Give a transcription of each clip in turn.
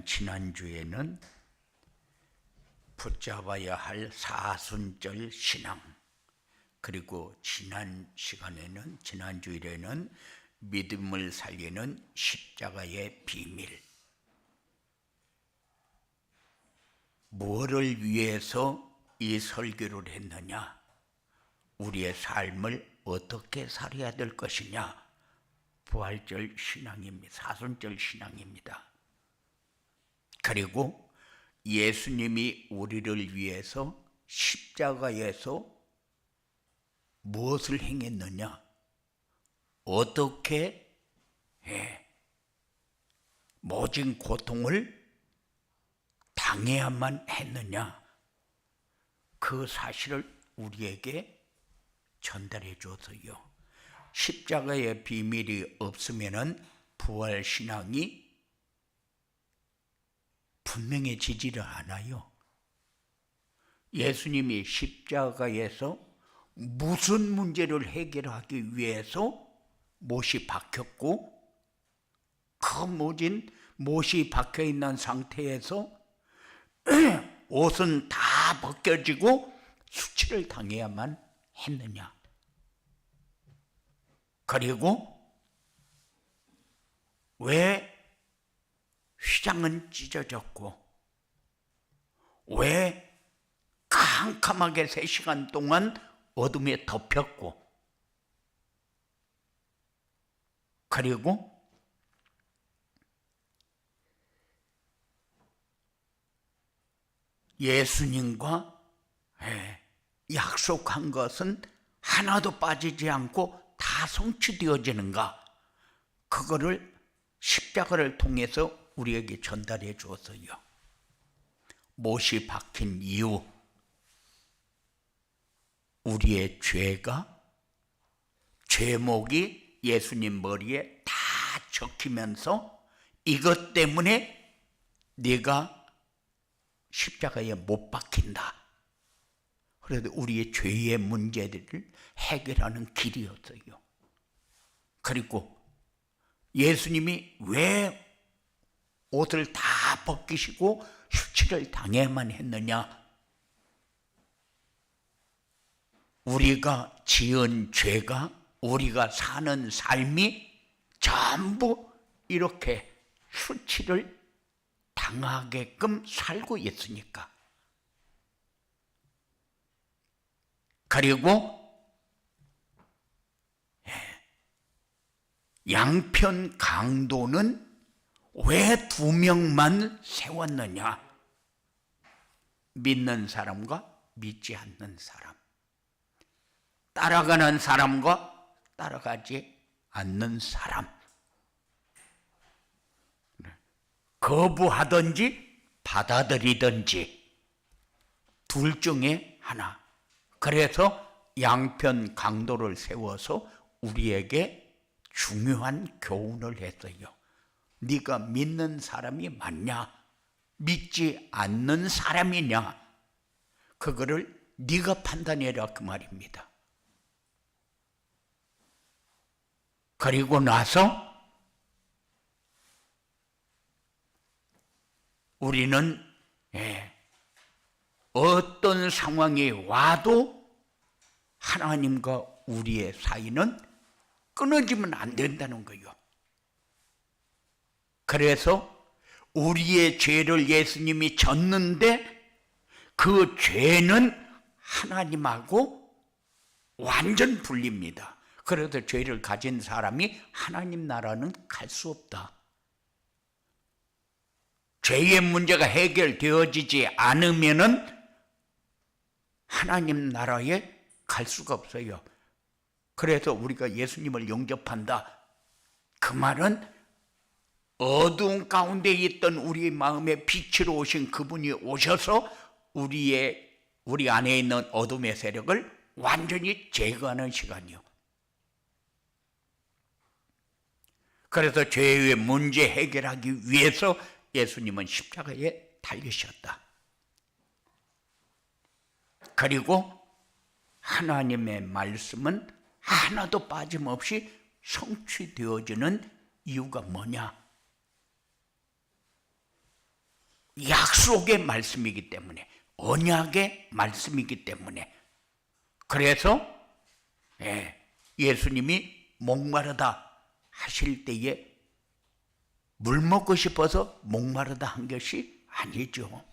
지난주에는 붙잡아야 할 사순절 신앙, 그리고 지난주일에는 믿음을 살리는 십자가의 비밀, 무엇을 위해서 이 설교를 했느냐, 우리의 삶을 어떻게 살아야 될 것이냐, 부활절 신앙입니다. 사순절 신앙입니다. 그리고 예수님이 우리를 위해서 십자가에서 무엇을 행했느냐, 어떻게 모진 고통을 당해야만 했느냐, 그 사실을 우리에게 전달해 줬어요. 십자가의 비밀이 없으면은 부활 신앙이 분명해지지를 않아요. 예수님이 십자가에서 무슨 문제를 해결하기 위해서 못이 박혔고, 그 모진 못이 박혀 있는 상태에서 옷은 다 벗겨지고 수치를 당해야만 했느냐, 그리고 왜 휘장은 찢어졌고, 왜 캄캄하게 3시간 동안 어둠에 덮였고, 그리고 예수님과 약속한 것은 하나도 빠지지 않고 다 성취되어지는가, 그거를 십자가를 통해서 우리에게 전달해 주었어요. 못이 박힌 이유, 우리의 죄목이 예수님 머리에 다 적히면서 이것 때문에 네가 십자가에 못 박힌다. 그래도 우리의 죄의 문제들을 해결하는 길이었어요. 그리고 예수님이 왜 옷을 다 벗기시고 수치를 당해야만 했느냐, 우리가 지은 죄가, 우리가 사는 삶이 전부 이렇게 수치를 당하게끔 살고 있으니까. 그리고 양편 강도는 왜 2명만 세웠느냐, 믿는 사람과 믿지 않는 사람, 따라가는 사람과 따라가지 않는 사람, 거부하든지 받아들이든지 둘 중에 하나. 그래서 양편 강도를 세워서 우리에게 중요한 교훈을 했어요. 네가 믿는 사람이 맞냐, 믿지 않는 사람이냐, 그거를 네가 판단해라, 그 말입니다. 그리고 나서 우리는 어떤 상황이 와도 하나님과 우리의 사이는 끊어지면 안 된다는 거예요. 그래서 우리의 죄를 예수님이 졌는데 그 죄는 하나님하고 완전 분리입니다. 그래서 죄를 가진 사람이 하나님 나라는 갈 수 없다. 죄의 문제가 해결되어지지 않으면은 하나님 나라에 갈 수가 없어요. 그래서 우리가 예수님을 영접한다, 그 말은 어두운 가운데 있던 우리 마음에 빛으로 오신 그분이 오셔서 우리 안에 있는 어둠의 세력을 완전히 제거하는 시간이요. 그래서 죄의 문제 해결하기 위해서 예수님은 십자가에 달리셨다. 그리고 하나님의 말씀은 하나도 빠짐없이 성취되어지는 이유가 뭐냐? 약속의 말씀이기 때문에, 언약의 말씀이기 때문에. 그래서 예수님이 목마르다 하실 때에 물 먹고 싶어서 목마르다 한 것이 아니죠.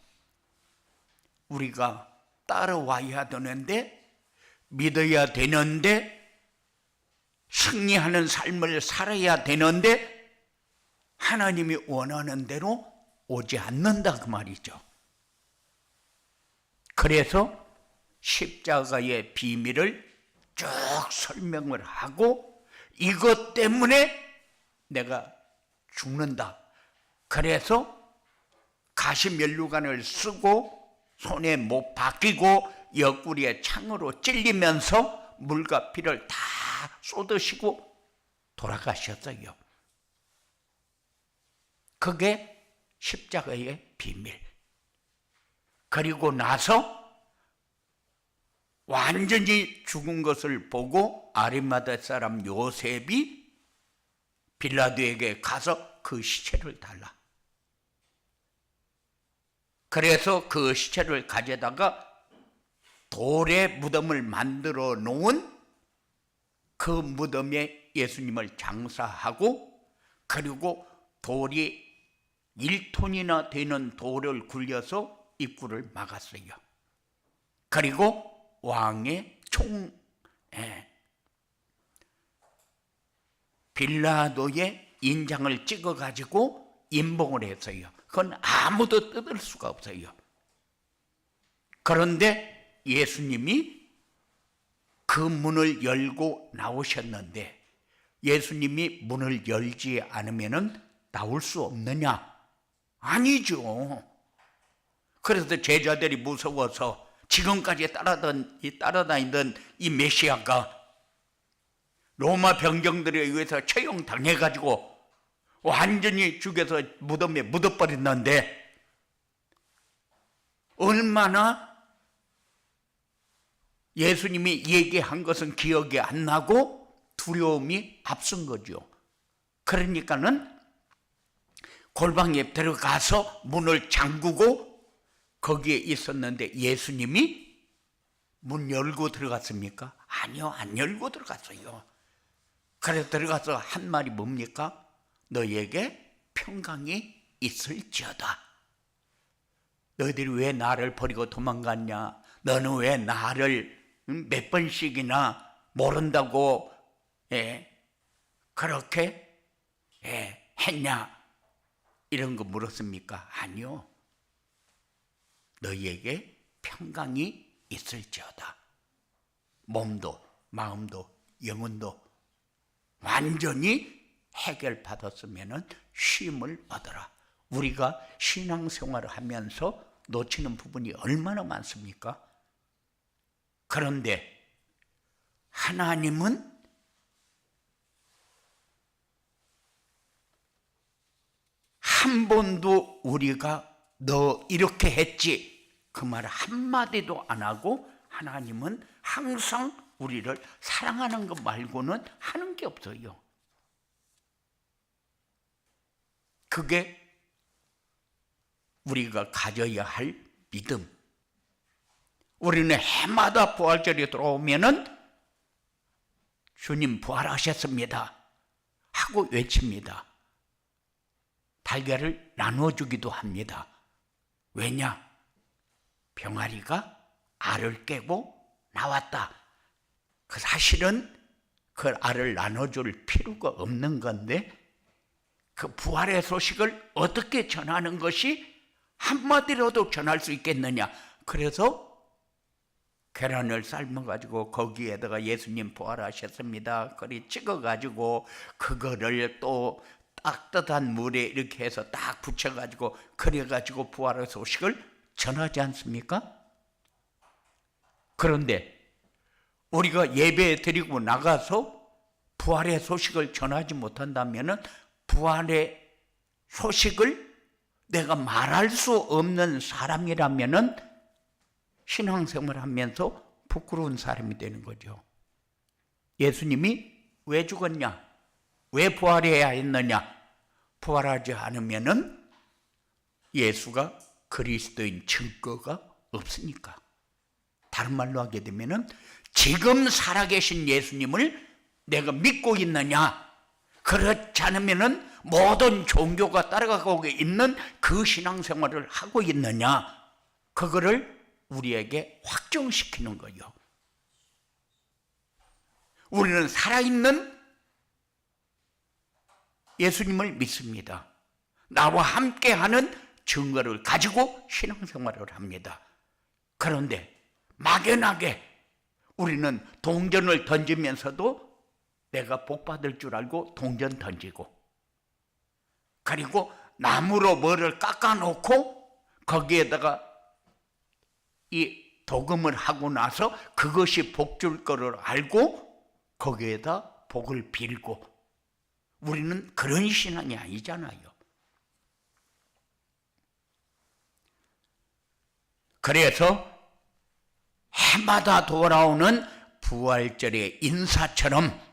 우리가 따라와야 되는데, 믿어야 되는데, 승리하는 삶을 살아야 되는데 하나님이 원하는 대로 오지 않는다 그 말이죠. 그래서 십자가의 비밀을 쭉 설명을 하고, 이것 때문에 내가 죽는다. 그래서 가시면류관을 쓰고 손에 못 박히고 옆구리에 창으로 찔리면서 물과 피를 다 쏟으시고 돌아가셨어요. 그게 십자가의 비밀. 그리고 나서 완전히 죽은 것을 보고 아리마대 사람 요셉이 빌라도에게 가서 그 시체를 달라. 그래서 그 시체를 가져다가 돌에 무덤을 만들어 놓은 그 무덤에 예수님을 장사하고, 그리고 돌이 1톤이나 되는 돌을 굴려서 입구를 막았어요. 그리고 왕의 빌라도의 인장을 찍어가지고 임봉을 했어요. 그건 아무도 뜯을 수가 없어요. 그런데 예수님이 그 문을 열고 나오셨는데, 예수님이 문을 열지 않으면 나올 수 없느냐? 아니죠. 그래서 제자들이 무서워서 지금까지 따라다니던 이 메시아가 로마 병정들에 의해서 처형당해가지고 완전히 죽여서 무덤에 묻어버렸는데, 얼마나 예수님이 얘기한 것은 기억이 안 나고 두려움이 앞선 거죠. 그러니까는 골방에 들어가서 문을 잠그고 거기에 있었는데, 예수님이 문 열고 들어갔습니까? 아니요, 안 열고 들어갔어요. 그래서 들어가서 한 말이 뭡니까? 너에게 평강이 있을지어다. 너희들이 왜 나를 버리고 도망갔냐? 너는 왜 나를 몇 번씩이나 모른다고 그렇게 했냐? 이런 거 물었습니까? 아니요. 너희에게 평강이 있을지어다. 몸도 마음도 영혼도 완전히 해결받았으면 쉼을 얻어라. 우리가 신앙생활을 하면서 놓치는 부분이 얼마나 많습니까? 그런데 하나님은 한 번도 우리가 너 이렇게 했지 그 말 한마디도 안 하고, 하나님은 항상 우리를 사랑하는 것 말고는 하는 게 없어요. 그게 우리가 가져야 할 믿음. 우리는 해마다 부활절이 들어오면은 주님 부활하셨습니다 하고 외칩니다. 달걀을 나눠주기도 합니다. 왜냐? 병아리가 알을 깨고 나왔다. 그 사실은 그 알을 나눠줄 필요가 없는 건데, 그 부활의 소식을 어떻게 전하는 것이 한마디로도 전할 수 있겠느냐? 그래서 계란을 삶아가지고 거기에다가 예수님 부활하셨습니다 그리 찍어가지고 그거를 또 따뜻한 물에 이렇게 해서 딱 붙여가지고 그래가지고 부활의 소식을 전하지 않습니까? 그런데 우리가 예배 드리고 나가서 부활의 소식을 전하지 못한다면 부활의 소식을 내가 말할 수 없는 사람이라면 신앙생활을 하면서 부끄러운 사람이 되는 거죠. 예수님이 왜 죽었냐? 왜 부활해야 했느냐? 부활하지 않으면 예수가 그리스도인 증거가 없으니까. 다른 말로 하게 되면은 지금 살아계신 예수님을 내가 믿고 있느냐? 그렇지 않으면은 모든 종교가 따라가고 있는 그 신앙생활을 하고 있느냐? 그거를 우리에게 확정시키는 거예요. 우리는 살아있는 예수님을 믿습니다. 나와 함께하는 증거를 가지고 신앙생활을 합니다. 그런데 막연하게 우리는 동전을 던지면서도 내가 복 받을 줄 알고 동전 던지고, 그리고 나무로 뭐를 깎아놓고 거기에다가 이 도금을 하고 나서 그것이 복 줄 거를 알고 거기에다 복을 빌고, 우리는 그런 신앙이 아니잖아요. 그래서 해마다 돌아오는 부활절의 인사처럼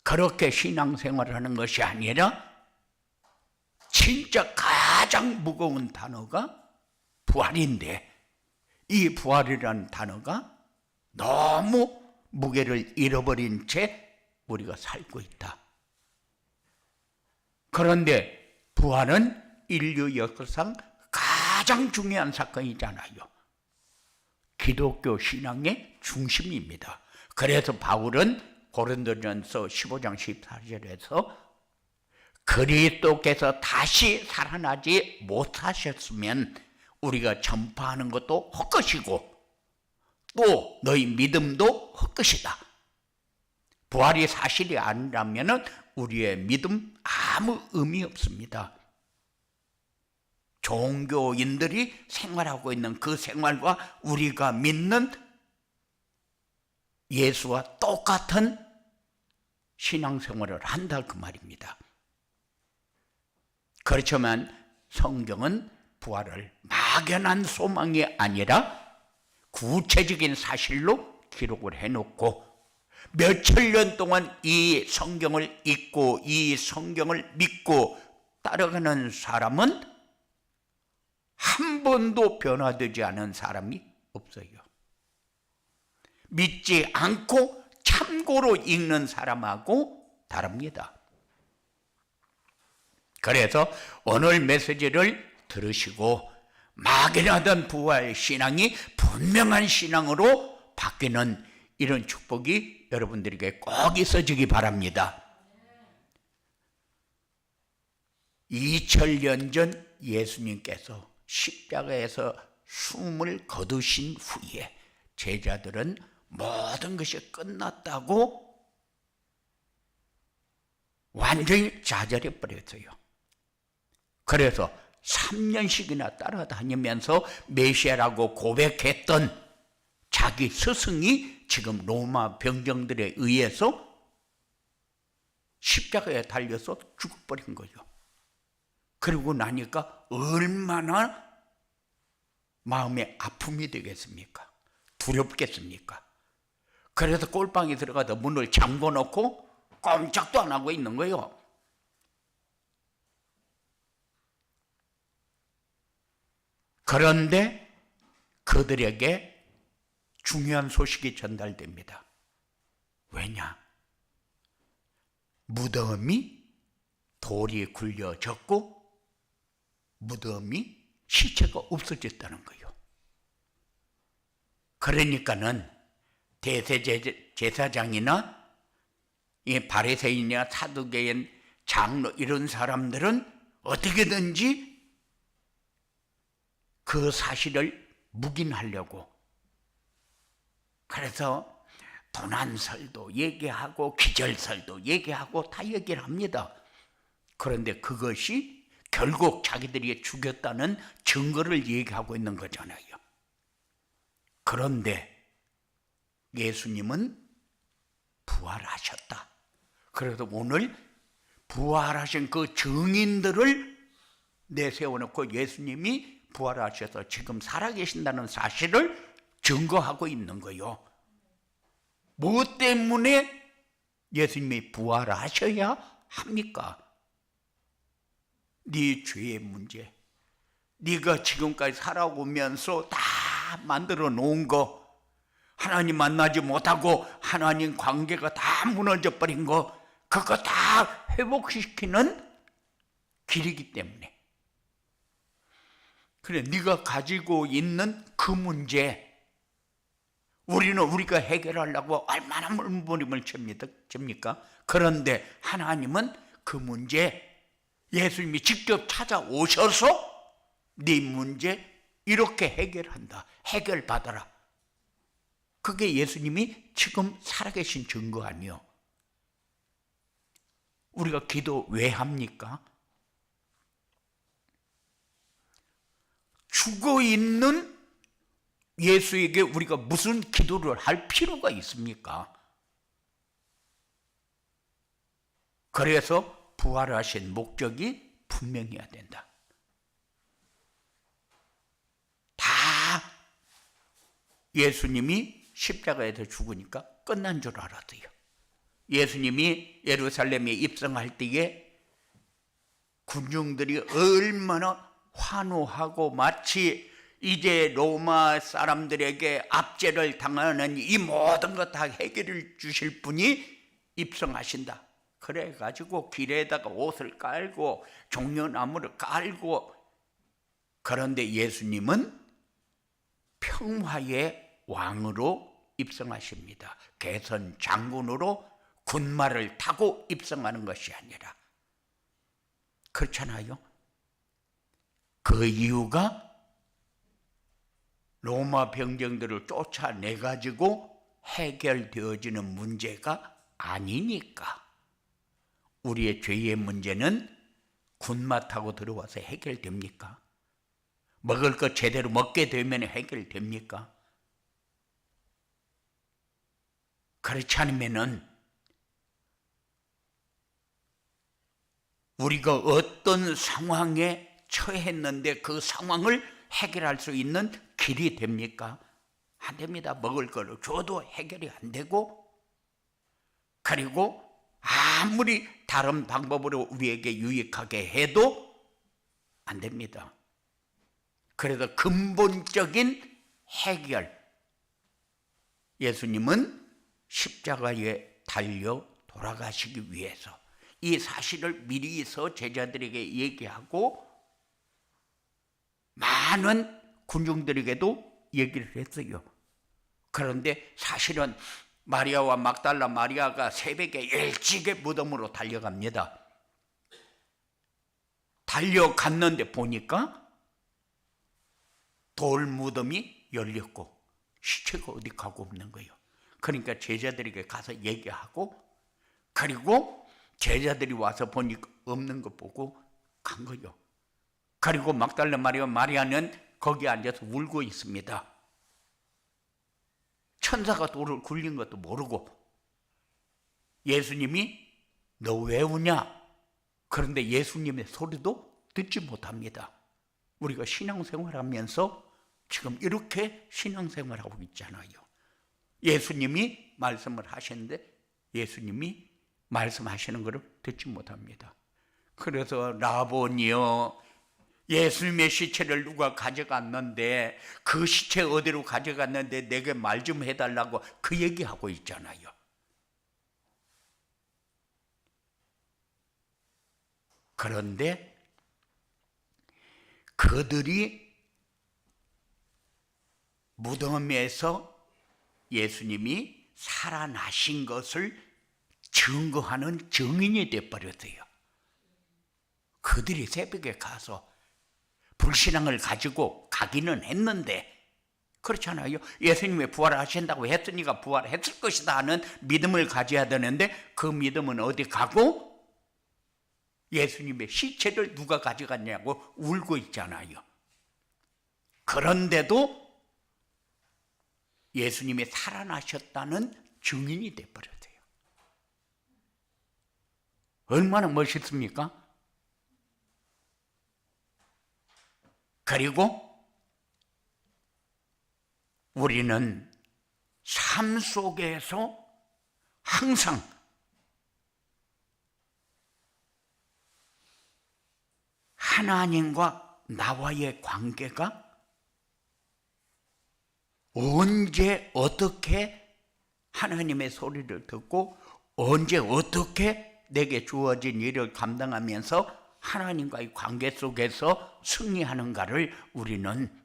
그렇게 신앙생활을 하는 것이 아니라 진짜 가장 무거운 단어가 부활인데, 이 부활이라는 단어가 너무 무게를 잃어버린 채 우리가 살고 있다. 그런데 부활은 인류 역사상 가장 중요한 사건이잖아요. 기독교 신앙의 중심입니다. 그래서 바울은 고린도전서 15장 14절에서 그리스도께서 다시 살아나지 못하셨으면 우리가 전파하는 것도 헛것이고 또 너희 믿음도 헛것이다. 부활이 사실이 아니라면 우리의 믿음 아무 의미 없습니다. 종교인들이 생활하고 있는 그 생활과 우리가 믿는 예수와 똑같은 신앙생활을 한다 그 말입니다. 그렇지만 성경은 부활을 막연한 소망이 아니라 구체적인 사실로 기록을 해놓고 몇천 년 동안 이 성경을 읽고 이 성경을 믿고 따라가는 사람은 한 번도 변화되지 않은 사람이 없어요. 믿지 않고 참고로 읽는 사람하고 다릅니다. 그래서 오늘 메시지를 들으시고 막연하던 부활 신앙이 분명한 신앙으로 바뀌는 이런 축복이 여러분들에게 꼭 있어지기 바랍니다. 2000년 전 예수님께서 십자가에서 숨을 거두신 후에 제자들은 모든 것이 끝났다고 완전히 좌절해 버렸어요. 그래서 3년씩이나 따라다니면서 메시아라고 고백했던 자기 스승이 지금 로마 병정들에 의해서 십자가에 달려서 죽어버린 거예요. 그리고 나니까 얼마나 마음에 아픔이 되겠습니까? 두렵겠습니까? 그래서 꼴방에 들어가서 문을 잠궈놓고 꼼짝도 안 하고 있는 거예요. 그런데 그들에게 중요한 소식이 전달됩니다. 왜냐? 무덤이 돌이 굴려졌고 무덤이 시체가 없어졌다는 거예요. 그러니까는 대제사장이나 이 바리새인이나 사두개인 장로 이런 사람들은 어떻게든지 그 사실을 묵인하려고, 그래서 도난설도 얘기하고 기절설도 얘기하고 다 얘기를 합니다. 그런데 그것이 결국 자기들이 죽였다는 증거를 얘기하고 있는 거잖아요. 그런데 예수님은 부활하셨다. 그래서 오늘 부활하신 그 증인들을 내세워놓고 예수님이 부활하셔서 지금 살아계신다는 사실을 증거하고 있는 거예요. 뭐 때문에 예수님이 부활하셔야 합니까? 네 죄의 문제, 네가 지금까지 살아오면서 다 만들어 놓은 거, 하나님 만나지 못하고 하나님 관계가 다 무너져 버린 거, 그거 다 회복시키는 길이기 때문에. 그래, 네가 가지고 있는 그 문제, 우리는 우리가 해결하려고 얼마나 물부림을 칩니까? 그런데 하나님은 그 문제, 예수님이 직접 찾아오셔서 네 문제 이렇게 해결한다, 해결받아라. 그게 예수님이 지금 살아계신 증거 아니요? 우리가 기도 왜 합니까? 죽어 있는 예수에게 우리가 무슨 기도를 할 필요가 있습니까? 그래서 부활하신 목적이 분명해야 된다. 다 예수님이 십자가에서 죽으니까 끝난 줄 알았어요. 예수님이 예루살렘에 입성할 때에 군중들이 얼마나 환호하고 마치 이제 로마 사람들에게 압제를 당하는 이 모든 것 다 해결해 주실 분이 입성하신다. 그래가지고 길에다가 옷을 깔고 종려나무를 깔고, 그런데 예수님은 평화의 왕으로 입성하십니다. 개선 장군으로 군마를 타고 입성하는 것이 아니라. 그렇잖아요. 그 이유가 로마 병정들을 쫓아내가지고 해결되어지는 문제가 아니니까. 우리의 죄의 문제는 군마 타고 들어와서 해결됩니까? 먹을 것 제대로 먹게 되면 해결됩니까? 그렇지 않으면은 우리가 어떤 상황에 처했는데 그 상황을 해결할 수 있는 길이 됩니까? 안 됩니다. 먹을 거를 줘도 해결이 안 되고, 그리고 아무리 다른 방법으로 우리에게 유익하게 해도 안 됩니다. 그래서 근본적인 해결, 예수님은 십자가에 달려 돌아가시기 위해서 이 사실을 미리서 제자들에게 얘기하고 많은 군중들에게도 얘기를 했어요. 그런데 사실은 마리아와 막달라 마리아가 새벽에 일찍이 무덤으로 달려갑니다. 달려갔는데 보니까 돌 무덤이 열렸고 시체가 어디 가고 없는 거예요. 그러니까 제자들에게 가서 얘기하고, 그리고 제자들이 와서 보니까 없는 거 보고 간 거예요. 그리고 막달라 마리아는 거기 앉아서 울고 있습니다. 천사가 돌을 굴린 것도 모르고. 예수님이 너 왜 우냐? 그런데 예수님의 소리도 듣지 못합니다. 우리가 신앙생활하면서 지금 이렇게 신앙생활하고 있잖아요. 예수님이 말씀을 하시는데 예수님이 말씀하시는 것을 듣지 못합니다. 그래서 라보니요, 예수님의 시체를 누가 가져갔는데 그 시체 어디로 가져갔는데 내게 말 좀 해달라고 그 얘기하고 있잖아요. 그런데 그들이 무덤에서 예수님이 살아나신 것을 증거하는 증인이 되어버렸어요. 그들이 새벽에 가서 불신앙을 가지고 가기는 했는데, 그렇잖아요. 예수님이 부활하신다고 했으니까 부활했을 것이다 하는 믿음을 가져야 되는데 그 믿음은 어디 가고 예수님의 시체를 누가 가져갔냐고 울고 있잖아요. 그런데도 예수님이 살아나셨다는 증인이 되어버렸어요. 얼마나 멋있습니까? 그리고 우리는 삶 속에서 항상 하나님과 나와의 관계가 언제 어떻게 하나님의 소리를 듣고 언제 어떻게 내게 주어진 일을 감당하면서 하나님과의 관계 속에서 승리하는가를 우리는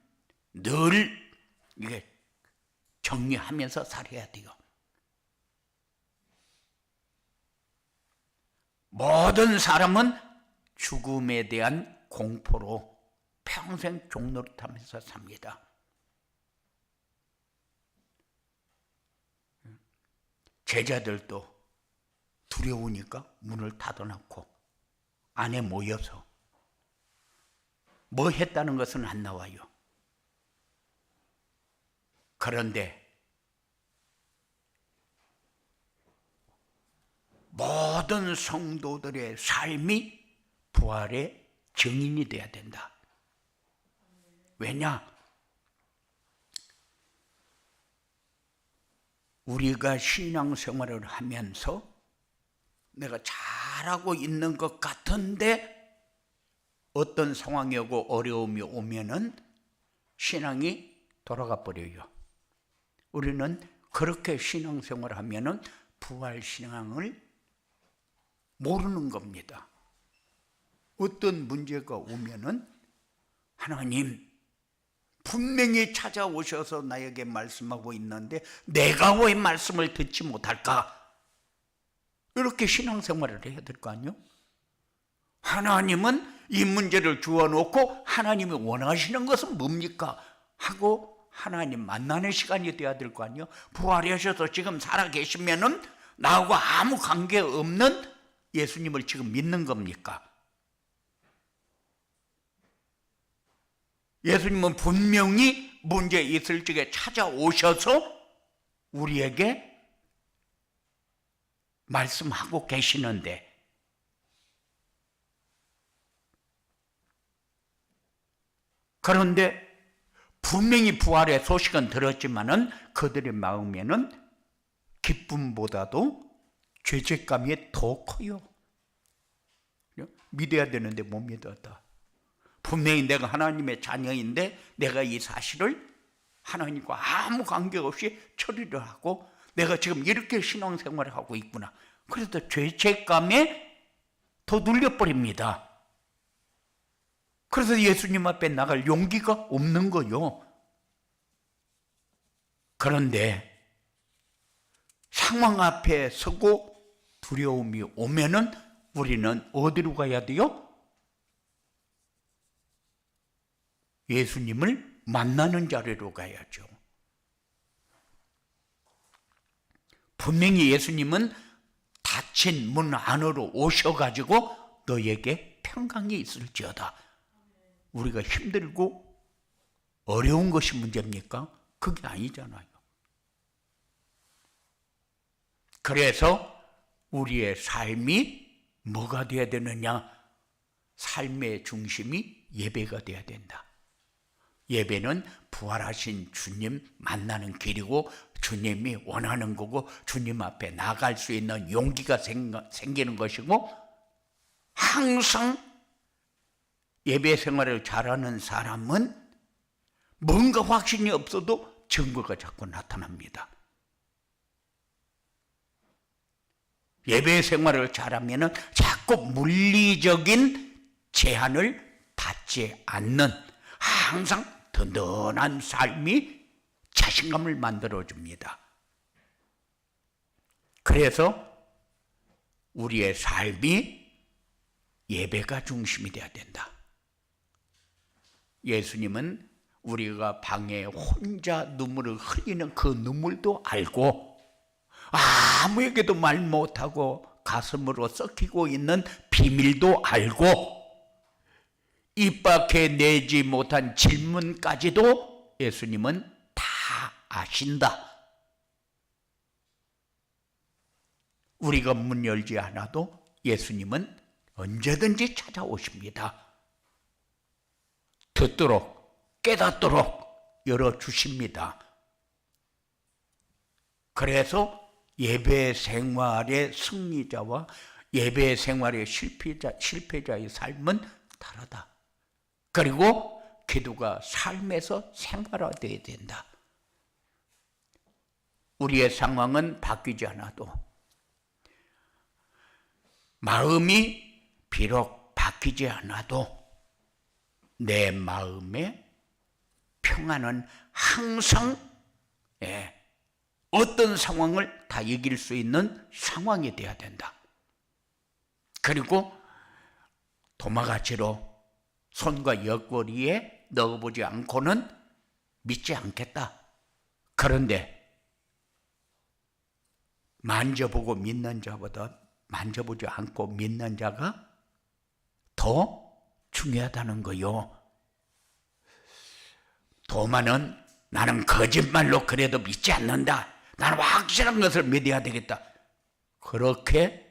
늘 이게 정리하면서 살아야 돼요. 모든 사람은 죽음에 대한 공포로 평생 종노릇하면서 삽니다. 제자들도 두려우니까 문을 닫아놓고 안에 모여서 뭐 했다는 것은 안 나와요. 그런데 모든 성도들의 삶이 부활의 증인이 되어야 된다. 왜냐? 우리가 신앙생활을 하면서 내가 잘하고 있는 것 같은데 어떤 상황이 오고 어려움이 오면은 신앙이 돌아가 버려요. 우리는 그렇게 신앙생활을 하면은 부활신앙을 모르는 겁니다. 어떤 문제가 오면은 하나님 분명히 찾아오셔서 나에게 말씀하고 있는데 내가 왜 말씀을 듣지 못할까? 이렇게 신앙생활을 해야 될 거 아니에요? 하나님은 이 문제를 주어놓고 하나님이 원하시는 것은 뭡니까? 하고 하나님 만나는 시간이 돼야 될 거 아니에요? 부활하셔서 지금 살아계시면은 나하고 아무 관계없는 예수님을 지금 믿는 겁니까? 예수님은 분명히 문제 있을 적에 찾아오셔서 우리에게 말씀하고 계시는데 그런데 분명히 부활의 소식은 들었지만은 그들의 마음에는 기쁨보다도 죄책감이 더 커요. 믿어야 되는데 못 믿었다. 분명히 내가 하나님의 자녀인데 내가 이 사실을 하나님과 아무 관계없이 처리를 하고 내가 지금 이렇게 신앙생활을 하고 있구나. 그래서 죄책감에 더 눌려버립니다. 그래서 예수님 앞에 나갈 용기가 없는 거요. 그런데 상황 앞에 서고 두려움이 오면은 우리는 어디로 가야 돼요? 예수님을 만나는 자리로 가야죠. 분명히 예수님은 닫힌 문 안으로 오셔가지고 너에게 평강이 있을지어다. 우리가 힘들고 어려운 것이 문제입니까? 그게 아니잖아요. 그래서 우리의 삶이 뭐가 되어야 되느냐? 삶의 중심이 예배가 되어야 된다. 예배는 부활하신 주님 만나는 길이고 주님이 원하는 거고 주님 앞에 나갈 수 있는 용기가 생기는 것이고 항상 예배 생활을 잘하는 사람은 뭔가 확신이 없어도 증거가 자꾸 나타납니다. 예배 생활을 잘하면 자꾸 물리적인 제한을 받지 않는 항상 든든한 삶이 자신감을 만들어줍니다. 그래서 우리의 삶이 예배가 중심이 되어야 된다. 예수님은 우리가 방에 혼자 눈물을 흘리는 그 눈물도 알고 아무에게도 말 못하고 가슴으로 썩히고 있는 비밀도 알고 입 밖에 내지 못한 질문까지도 예수님은 다 아신다. 우리가 문 열지 않아도 예수님은 언제든지 찾아오십니다. 듣도록 깨닫도록 열어주십니다. 그래서 예배 생활의 승리자와 예배 생활의 실패자의 삶은 다르다. 그리고 기도가 삶에서 생활화되어야 된다. 우리의 상황은 바뀌지 않아도 마음이 비록 바뀌지 않아도 내 마음의 평안은 항상 어떤 상황을 다 이길 수 있는 상황이 되어야 된다. 그리고 도마가지로 손과 옆구리에 넣어보지 않고는 믿지 않겠다. 그런데 만져보고 믿는 자보다 만져보지 않고 믿는 자가 더 중요하다는 거요. 도마는 나는 거짓말로 그래도 믿지 않는다. 나는 확실한 것을 믿어야 되겠다. 그렇게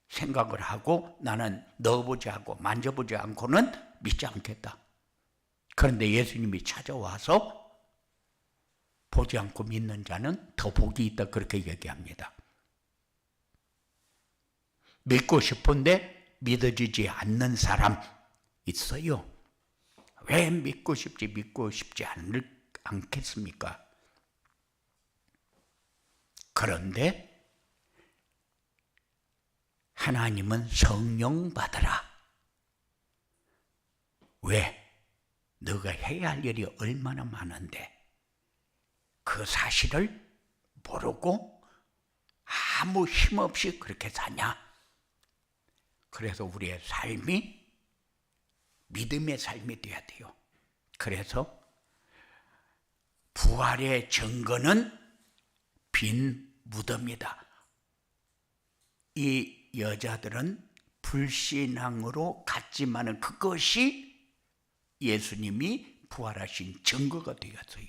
생각을 하고 나는 넣어보지 않고 만져보지 않고는 믿지 않겠다. 그런데 예수님이 찾아와서 보지 않고 믿는 자는 더 복이 있다, 그렇게 얘기합니다. 믿고 싶은데 믿어지지 않는 사람 있어요. 왜 믿고 싶지 않겠습니까? 그런데 하나님은 성령 받으라. 왜? 너가 해야 할 일이 얼마나 많은데 그 사실을 모르고 아무 힘없이 그렇게 사냐? 그래서 우리의 삶이 믿음의 삶이 되어야 돼요. 그래서 부활의 증거는 빈 무덤이다. 이 여자들은 불신앙으로 갔지만 그것이 예수님이 부활하신 증거가 되었어요.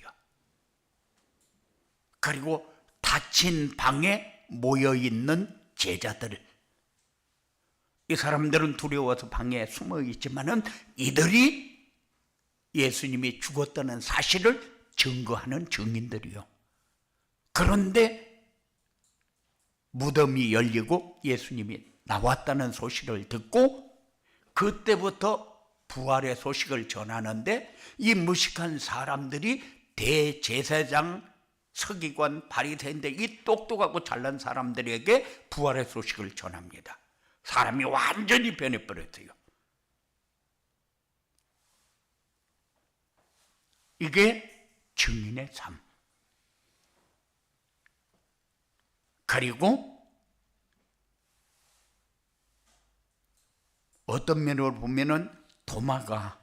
그리고 닫힌 방에 모여있는 제자들, 이 사람들은 두려워서 방에 숨어 있지만은 이들이 예수님이 죽었다는 사실을 증거하는 증인들이요. 그런데 무덤이 열리고 예수님이 나왔다는 소식을 듣고 그때부터 부활의 소식을 전하는데 이 무식한 사람들이 대제사장, 서기관, 바리새인들, 이 똑똑하고 잘난 사람들에게 부활의 소식을 전합니다. 사람이 완전히 변해버렸어요. 이게 증인의 삶. 그리고 어떤 면으로 보면은 도마가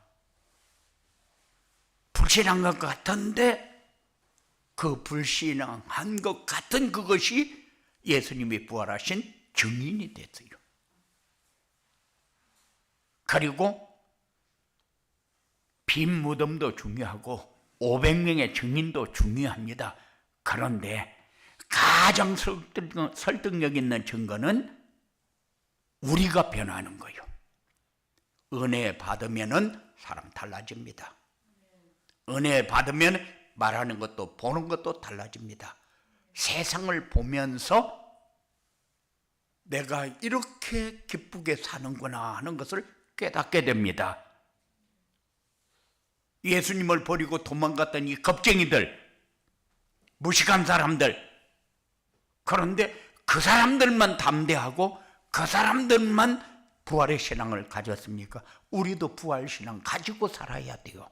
불신한 것 같은데 그 불신한 것 같은 그것이 예수님이 부활하신 증인이 됐어요. 그리고 빈 무덤도 중요하고 500명의 증인도 중요합니다. 그런데 가장 설득력 있는 증거는 우리가 변하는 거예요. 은혜 받으면은 사람 달라집니다. 은혜 받으면 말하는 것도 보는 것도 달라집니다. 세상을 보면서 내가 이렇게 기쁘게 사는구나 하는 것을 깨닫게 됩니다. 예수님을 버리고 도망갔던 이 겁쟁이들, 무식한 사람들, 그런데 그 사람들만 담대하고 그 사람들만 부활의 신앙을 가졌습니까? 우리도 부활 신앙 가지고 살아야 돼요.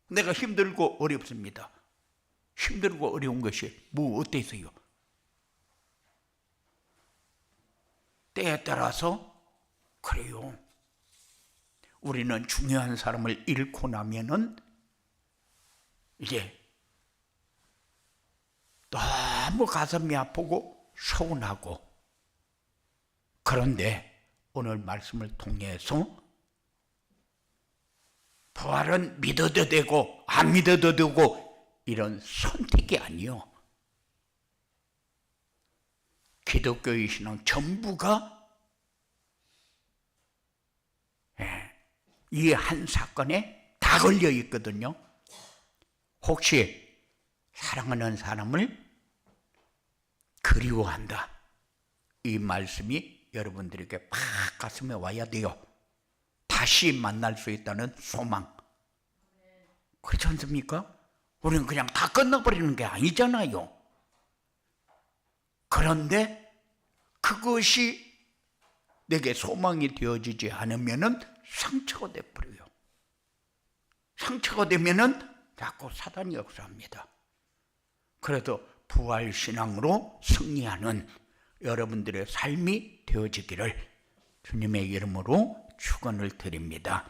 내가 힘들고 어렵습니다. 힘들고 어려운 것이 뭐 어때서요? 때에 따라서 그래요. 우리는 중요한 사람을 잃고 나면은 이제 너무 가슴이 아프고 서운하고, 그런데 오늘 말씀을 통해서 부활은 믿어도 되고 안 믿어도 되고 이런 선택이 아니요. 기독교의 신앙 전부가 이 한 사건에 다 걸려 있거든요. 혹시 사랑하는 사람을 그리워한다, 이 말씀이 여러분들에게 팍 가슴에 와야 돼요. 다시 만날 수 있다는 소망. 그렇지 않습니까? 우리는 그냥 다 끝나버리는 게 아니잖아요. 그런데 그것이 내게 소망이 되어지지 않으면은 상처가 돼버려요. 상처가 되면은 자꾸 사단이 역사합니다. 그래서 부활신앙으로 승리하는 여러분들의 삶이 되어지기를 주님의 이름으로 축원을 드립니다.